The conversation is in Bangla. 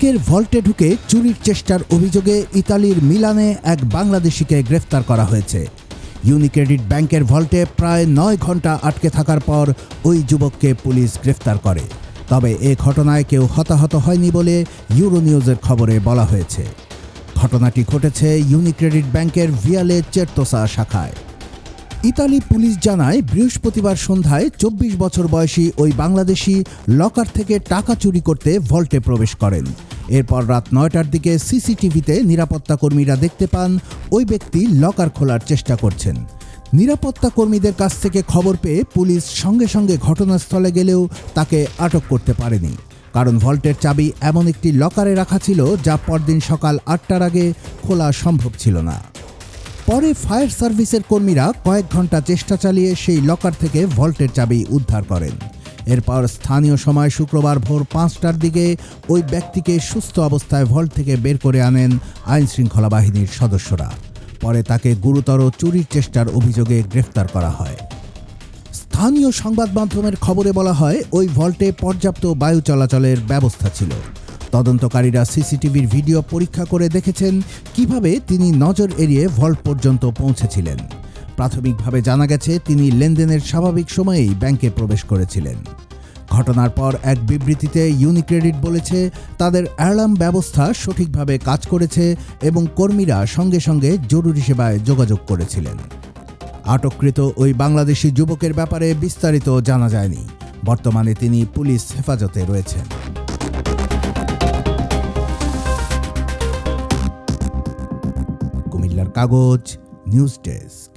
ব্যাংকের ভল্টে ঢুকে চুরির চেষ্টার অভিযোগে ইতালির মিলানে এক বাংলাদেশিকে গ্রেফতার করা হয়েছে। ইউনিক্রেডিট ব্যাংকের ভল্টে প্রায় 9 ঘন্টা আটকে থাকার পর ওই যুবককে পুলিশ গ্রেফতার করে। তবে এ ঘটনায় কেউ হতাহত হয়নি বলে ইউরোনিউজের খবরে বলা হয়েছে। ঘটনাটি ঘটেছে ইউনিক্রেডিট ব্যাংকের ভিয়ালে চেরতোসা শাখায়। ইতালি পুলিশ জানায়, বৃহস্পতিবার সন্ধ্যায় 24 বছর বয়সী ওই বাংলাদেশি লকার থেকে টাকা চুরি করতে ভল্টে প্রবেশ করেন। এরপর রাত 9টার দিকে সিসিটিভিতে নিরাপত্তা কর্মীরা দেখতে পান ওই ব্যক্তি লকার খোলার চেষ্টা করছেন। নিরাপত্তা কর্মীদের কাছ থেকে খবর পেয়ে পুলিশ সঙ্গে সঙ্গে ঘটনাস্থলে গেলেও তাকে আটক করতে পারেনি, কারণ ভল্টের চাবি এমন একটি লকারে রাখা ছিল যা পরদিন সকাল 8টার আগে খোলা সম্ভব ছিল না। পরে ফায়ার সার্ভিসের কর্মীরা কয়েক ঘন্টা চেষ্টা চালিয়ে সেই লকার থেকে ভল্টের চাবি উদ্ধার করেন। এরপর স্থানীয় সময় শুক্রবার ভোর 5টার দিকে ওই ব্যক্তিকে সুস্থ অবস্থায় ভল্ট থেকে বের করে আনেন আইনশৃঙ্খলা বাহিনীর সদস্যরা। পরে তাকে গুরুতর চুরির চেষ্টার অভিযোগে গ্রেফতার করা হয়। স্থানীয় সংবাদ মাধ্যমের খবরে বলা হয়, ওই ভল্টে পর্যাপ্ত বায়ু চলাচলের ব্যবস্থা ছিল। তদন্তকারীরা সিসিটিভির ভিডিও পরীক্ষা করে দেখেছেন কিভাবে তিনি নজর এড়িয়ে ভল্ট পর্যন্ত পৌঁছেছিলেন। প্রাথমিকভাবে জানা গেছে তিনি লেনদেনের স্বাভাবিক সময়েই ব্যাংকে প্রবেশ করেছিলেন। ঘটনার পর এক বিবৃতিতে ইউনিক্রেডিট বলেছে, তাদের অ্যালার্ম ব্যবস্থা সঠিকভাবে কাজ করেছে এবং কর্মীরা সঙ্গে সঙ্গে জরুরি সেবায় যোগাযোগ করেছিলেন। আটককৃত ওই বাংলাদেশি যুবকের ব্যাপারে বিস্তারিত জানা যায়নি। বর্তমানে তিনি পুলিশ হেফাজতে রয়েছেন। কুমিল্লার কাগজ নিউজ ডেস্ক।